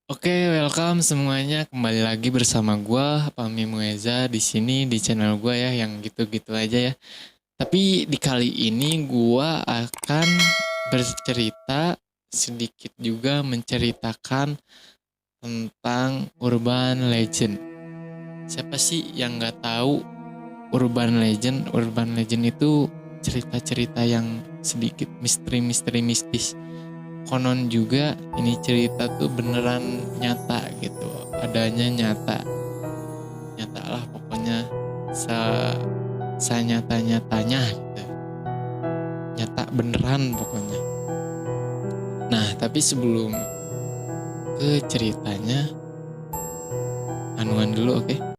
Oke, welcome semuanya kembali lagi bersama gua Pami Mueza di sini di channel gua ya yang gitu-gitu aja ya. Tapi di kali ini gua akan bercerita sedikit juga menceritakan tentang urban legend. Siapa sih yang nggak tahu urban legend? Urban legend itu cerita-cerita yang sedikit misteri-misteri mistis. Konon juga ini cerita tuh beneran nyata gitu, adanya nyata, nyata lah pokoknya se nyata nyatanya gitu, nyata beneran pokoknya. Nah tapi sebelum ke ceritanya, anuan dulu oke?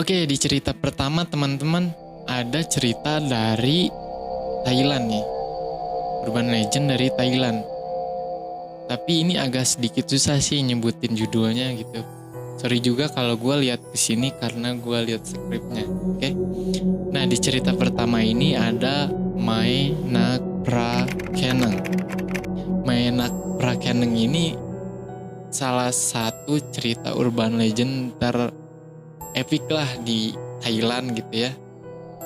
Oke, di cerita pertama teman-teman ada cerita dari Thailand nih, urban legend dari Thailand. Tapi ini agak sedikit susah sih nyebutin judulnya gitu. Sorry juga kalau gue lihat kesini karena gue lihat skripnya, oke? Nah di cerita pertama ini ada Mai Nak Prakeneng. Mai Nak Prakeneng ini salah satu cerita urban legend terepik lah di Thailand gitu ya.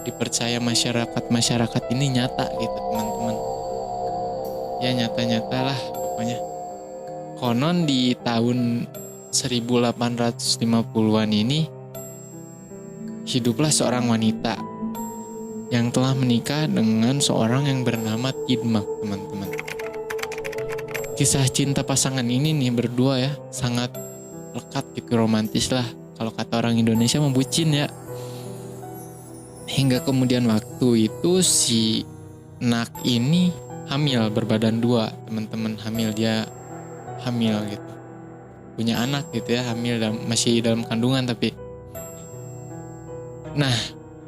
Dipercaya masyarakat ini nyata gitu teman-teman. Ya nyata-nyata lah pokoknya. Konon di tahun 1850-an ini hiduplah seorang wanita yang telah menikah dengan seorang yang bernama Tidmak, teman-teman. Kisah cinta pasangan ini nih berdua ya sangat lekat gitu, romantis lah. Kalau kata orang Indonesia membucin ya. Hingga kemudian waktu itu si Nak ini hamil berbadan dua, teman-teman. Dia hamil gitu, punya anak gitu ya, hamil masih dalam kandungan tapi. Nah,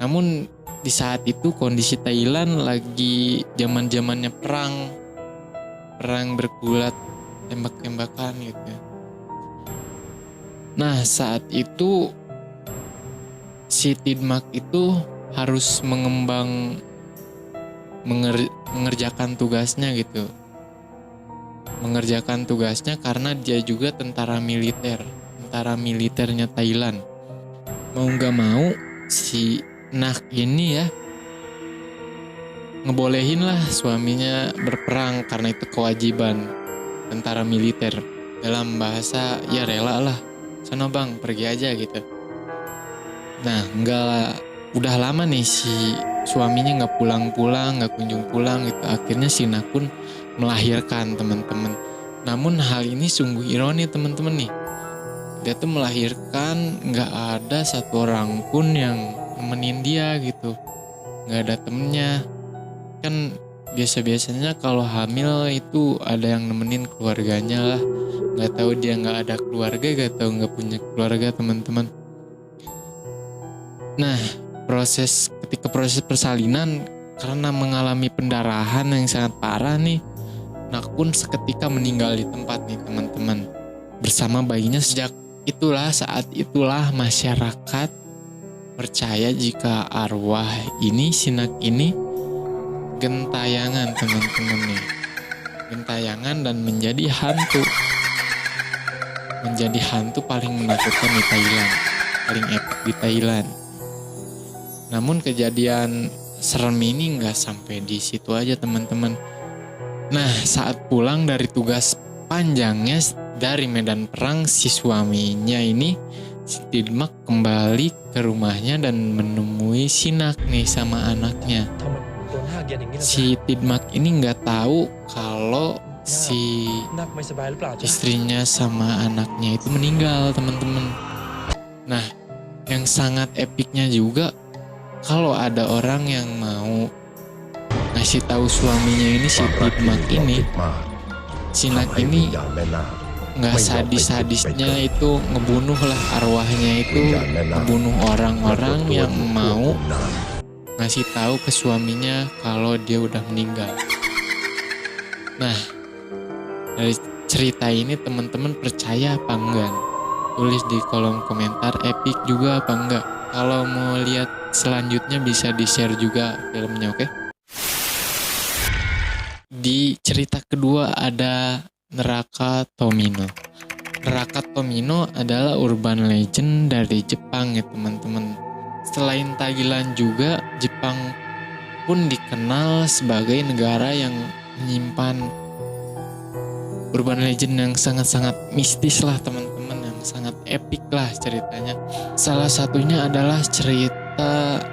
namun di saat itu kondisi Thailand lagi zaman-zamannya perang bergulat, tembak-tembakan gitu. Nah, saat itu si Tidmak itu harus mengerjakan tugasnya gitu. Mengerjakan tugasnya karena dia juga tentara militernya Thailand. Mau nggak mau si Nak ini ya ngebolehin lah suaminya berperang karena itu kewajiban tentara militer. Dalam bahasa ya rela lah, sono bang pergi aja gitu. Nah udah lama nih si suaminya nggak pulang-pulang, nggak kunjung pulang gitu. Akhirnya si Nak pun melahirkan, teman-teman. Namun hal ini sungguh ironi teman-teman nih. Dia tuh melahirkan nggak ada satu orang pun yang nemenin dia gitu. Nggak ada temennya. Kan biasa-biasanya kalau hamil itu ada yang nemenin keluarganya lah. Nggak tahu dia nggak ada keluarga, nggak tahu nggak punya keluarga, teman-teman. Nah, ketika proses persalinan karena mengalami pendarahan yang sangat parah nih, Nak pun seketika meninggal di tempat nih teman-teman. Bersama bayinya. Saat itulah masyarakat percaya jika arwah ini, si Nak ini gentayangan teman-teman nih. Gentayangan dan menjadi hantu. Menjadi hantu paling menakutkan di Thailand. Paling epik di Thailand. Namun kejadian serem ini nggak sampai di situ aja teman-teman. Nah saat pulang dari tugas panjangnya dari medan perang, si suaminya ini si Tidmak kembali ke rumahnya dan menemui si Nak nih sama anaknya. Si Tidmak ini nggak tahu kalau si istrinya sama anaknya itu meninggal, teman-teman. Nah yang sangat epiknya juga, kalau ada orang yang mau ngasih tahu suaminya ini, si Tidmak ini, si Nak ini nggak sadis-sadisnya itu ngebunuh lah arwahnya itu, ngebunuh orang-orang yang mau ngasih tahu ke suaminya kalau dia udah meninggal. Nah cerita ini teman-teman percaya apa enggak? Tulis di kolom komentar, epic juga apa enggak. Kalau mau lihat selanjutnya bisa di-share juga filmnya, oke? Di cerita kedua ada Neraka Tomino. Neraka Tomino adalah urban legend dari Jepang ya teman-teman. Selain Thailand juga, Jepang pun dikenal sebagai negara yang menyimpan urban legend yang sangat-sangat mistis lah teman-teman, yang sangat epic lah ceritanya. Salah satunya adalah cerita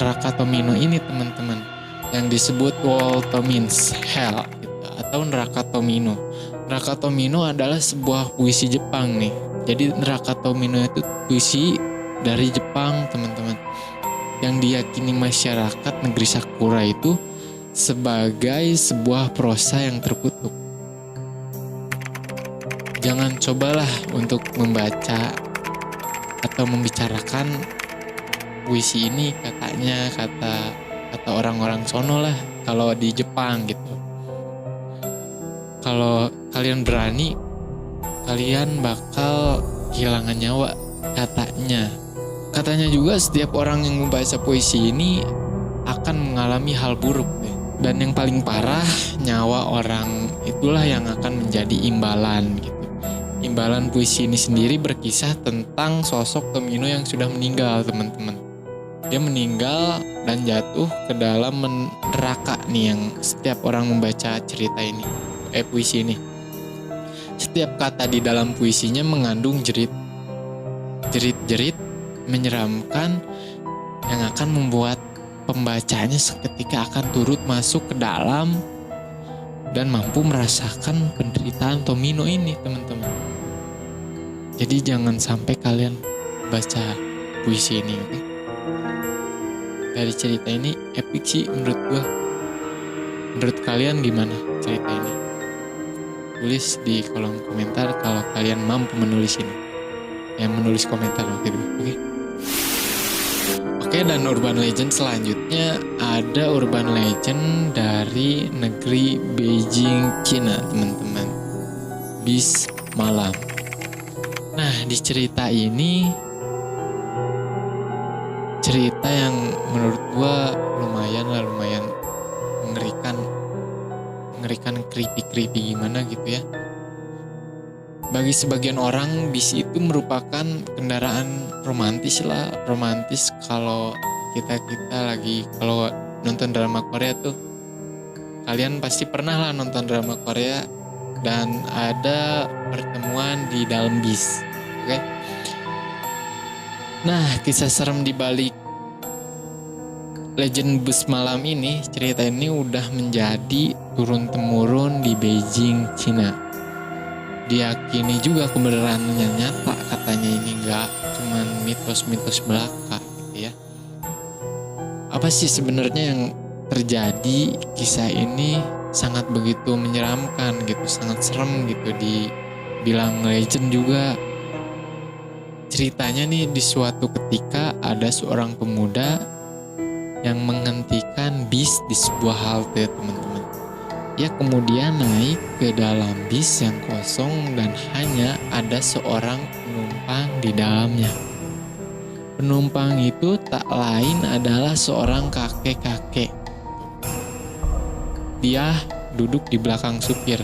Neraka Tomino ini teman-teman, yang disebut Wall Tomins Hell gitu, atau Neraka Tomino. Neraka Tomino adalah sebuah puisi Jepang nih. Jadi Neraka Tomino itu puisi dari Jepang teman-teman, yang diyakini masyarakat negeri Sakura itu sebagai sebuah prosa yang terkutuk. Jangan cobalah untuk membaca atau membicarakan puisi ini, katanya kata orang-orang sono lah kalau di Jepang gitu. Kalau kalian berani, kalian bakal kehilangan nyawa katanya. Katanya juga setiap orang yang membaca puisi ini akan mengalami hal buruk deh. Dan yang paling parah, nyawa orang itulah yang akan menjadi imbalan gitu. Imbalan puisi ini sendiri berkisah tentang sosok Tomino yang sudah meninggal teman-teman. Dia meninggal dan jatuh ke dalam neraka nih, yang setiap orang membaca cerita ini, puisi ini. Setiap kata di dalam puisinya mengandung jerit-jerit menyeramkan yang akan membuat pembacanya seketika akan turut masuk ke dalam dan mampu merasakan penderitaan Tomino ini teman-teman. Jadi jangan sampai kalian baca puisi ini, oke? Dari cerita ini epic sih menurut gua. Menurut kalian gimana cerita ini? Tulis di kolom komentar kalau kalian mampu menulis ini. Yang menulis komentar oke? Oke, dan urban legend selanjutnya ada urban legend dari negeri Beijing, Cina, teman-teman. Bis malam. Nah, di cerita ini cerita yang menurut gua lumayan mengerikan, creepy gimana gitu ya. Bagi sebagian orang, bis itu merupakan kendaraan romantis kalau kita lagi kalau nonton drama Korea tuh. Kalian pasti pernah lah nonton drama Korea dan ada pertemuan di dalam bis. Oke? Nah, kisah serem di balik legend bus malam ini, cerita ini udah menjadi turun-temurun di Beijing, Cina. Diyakini juga kebenarannya nyata, katanya ini nggak cuman mitos-mitos belaka gitu ya. Apa sih sebenarnya yang terjadi? Kisah ini sangat begitu menyeramkan gitu, sangat serem gitu, dibilang legend juga. Ceritanya nih, di suatu ketika ada seorang pemuda yang menghentikan bis di sebuah halte teman-teman. Ia kemudian naik ke dalam bis yang kosong dan hanya ada seorang penumpang di dalamnya. Penumpang itu tak lain adalah seorang kakek-kakek. Dia duduk di belakang supir.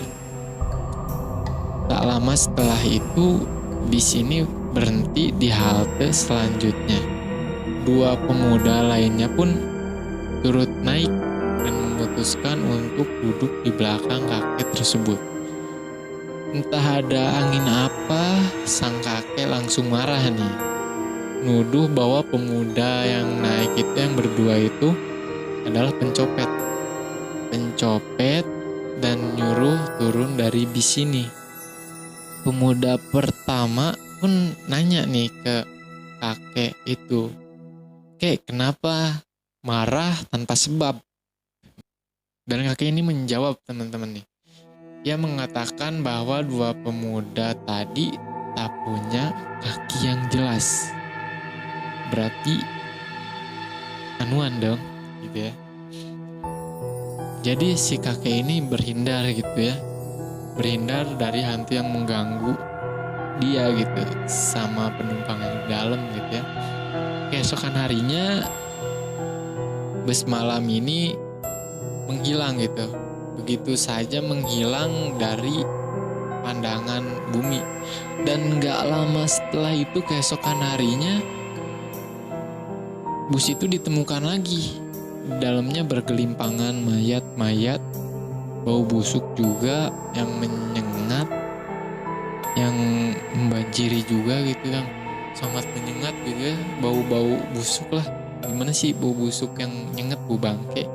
Tak lama setelah itu, bis ini berhenti di halte selanjutnya. Dua pemuda lainnya pun turut naik dan memutuskan untuk duduk di belakang kakek tersebut. Entah ada angin apa, sang kakek langsung marah nih. Nuduh bahwa pemuda yang naik itu, yang berdua itu adalah pencopet. Dan nyuruh turun dari bis ini. Pemuda pertama pun nanya nih ke kakek itu, "Kek, kenapa marah tanpa sebab?" Dan kakek ini menjawab teman-teman nih. Ia mengatakan bahwa dua pemuda tadi tak punya kaki yang jelas. Berarti anuan dong gitu ya. Jadi si kakek ini berhindar gitu ya. berhindar dari hantu yang mengganggu dia gitu sama penumpang yang di dalam gitu ya. Keesokan harinya bus malam ini menghilang gitu, begitu saja menghilang dari pandangan bumi. Dan gak lama setelah itu keesokan harinya bus itu ditemukan lagi. Di dalamnya bergelimpangan mayat-mayat, bau busuk juga yang menyengat, yang membanjiri juga gitu, yang sangat menyengat gitu ya, bau-bau busuk lah. Gimana sih bau busuk yang nyengat, bau bangke.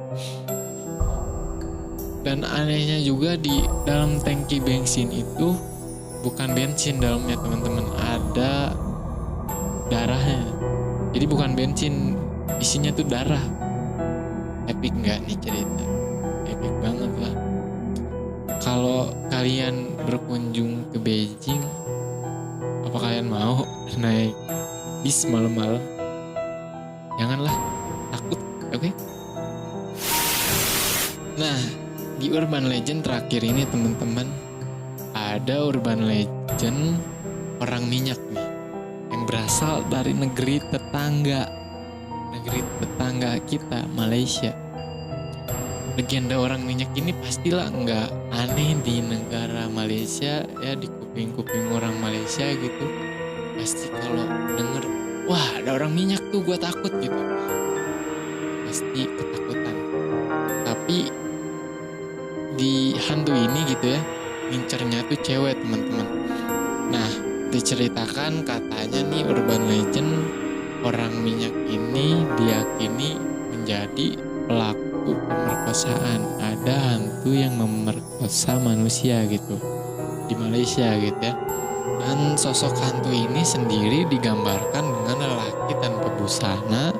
Dan anehnya juga di dalam tangki bensin itu bukan bensin dalamnya teman-teman, ada darahnya. Jadi bukan bensin, isinya tuh darah. Epic nggak nih cerita? Epic banget lah. Kalau kalian berkunjung ke Beijing, apa kalian mau naik bis malam-malam? Janganlah, takut, oke? Nah, di urban legend terakhir ini teman-teman, ada urban legend orang minyak nih, yang berasal dari negeri tetangga kita, Malaysia. Legenda orang minyak ini pastilah nggak aneh di negara Malaysia ya, di kuping-kuping orang Malaysia gitu. Pasti kalau denger, wah ada orang minyak tuh, gue takut gitu, pasti ketakutan. Tapi di hantu ini gitu ya, ngincernya tuh cewek teman-teman. Nah, diceritakan katanya nih urban legend, orang minyak ini diyakini menjadi pelaku pemerkosaan. Ada hantu yang memerkosa manusia gitu di Malaysia gitu ya. Dan sosok hantu ini sendiri digambarkan dengan lelaki tanpa busana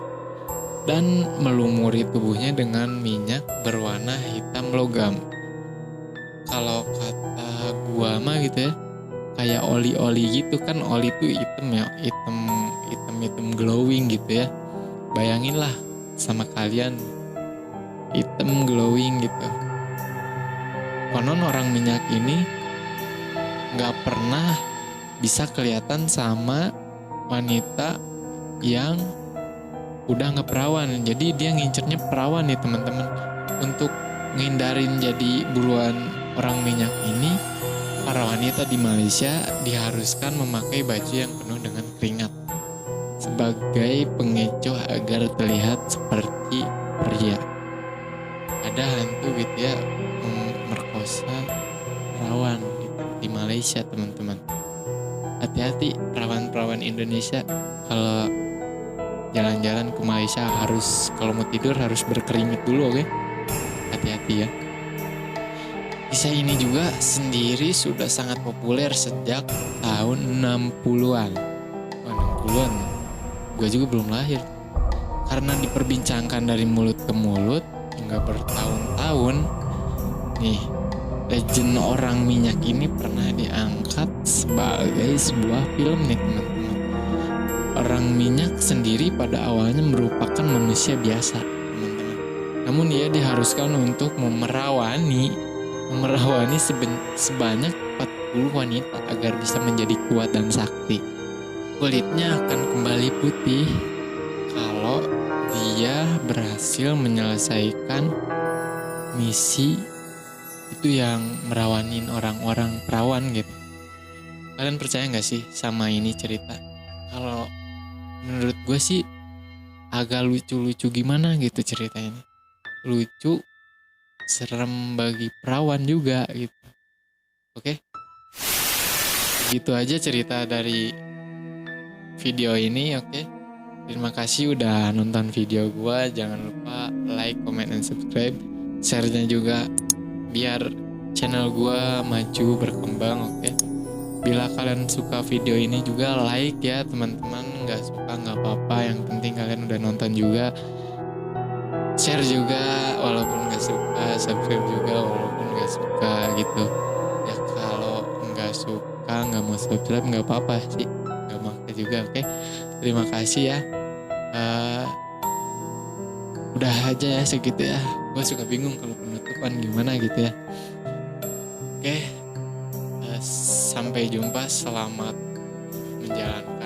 dan melumuri tubuhnya dengan minyak berwarna hitam logam. Kalau kata gua mah gitu ya, kayak oli-oli gitu kan, oli tuh hitam ya, hitam glowing gitu ya. Bayangin lah sama kalian, hitam glowing gitu. Konon orang minyak ini nggak pernah bisa kelihatan sama wanita yang udah nggak perawan. Jadi dia ngincernya perawan nih teman-teman. Untuk ngindarin jadi buruan orang minyak ini, para wanita di Malaysia diharuskan memakai baju yang penuh dengan keringat sebagai pengecoh agar terlihat seperti pria. Ada hantu gitu ya, memerkosa perawan di Malaysia teman-teman. Hati-hati perawan-perawan Indonesia, kalau jalan-jalan ke Malaysia harus, kalau mau tidur harus berkeringat dulu, oke? Hati-hati ya. Kisah ini juga sendiri sudah sangat populer sejak tahun 60-an. Oh, 60-an. Gue juga belum lahir. Karena diperbincangkan dari mulut ke mulut hingga bertahun-tahun. Nih, legend orang minyak ini pernah diangkat sebagai sebuah film nih teman-teman. Orang minyak sendiri pada awalnya merupakan manusia biasa teman-teman. Namun ia diharuskan untuk memerawani sebanyak 40 wanita agar bisa menjadi kuat dan sakti. Kulitnya akan kembali putih kalau dia berhasil menyelesaikan misi itu yang merawanin orang-orang perawan gitu. Kalian percaya gak sih sama ini cerita? Kalau menurut gue sih agak lucu-lucu gimana gitu ceritanya. Lucu, serem bagi perawan juga gitu. Oke? Gitu aja cerita dari video ini, oke? Terima kasih udah nonton video gue. Jangan lupa like, comment, dan subscribe. Share-nya juga biar channel gue maju berkembang, oke? Bila kalian suka video ini juga like ya teman-teman. Gak suka gak apa-apa, yang penting kalian udah nonton juga. Share juga walaupun gak suka, subscribe juga walaupun gak suka gitu ya. Kalau gak suka, gak mau subscribe gak apa-apa sih, gak maksa juga, oke? Terima kasih ya. Udah aja ya segitu ya. Gue suka bingung kalau penutupan gimana gitu ya. Oke, Sampai jumpa, selamat menjalankan.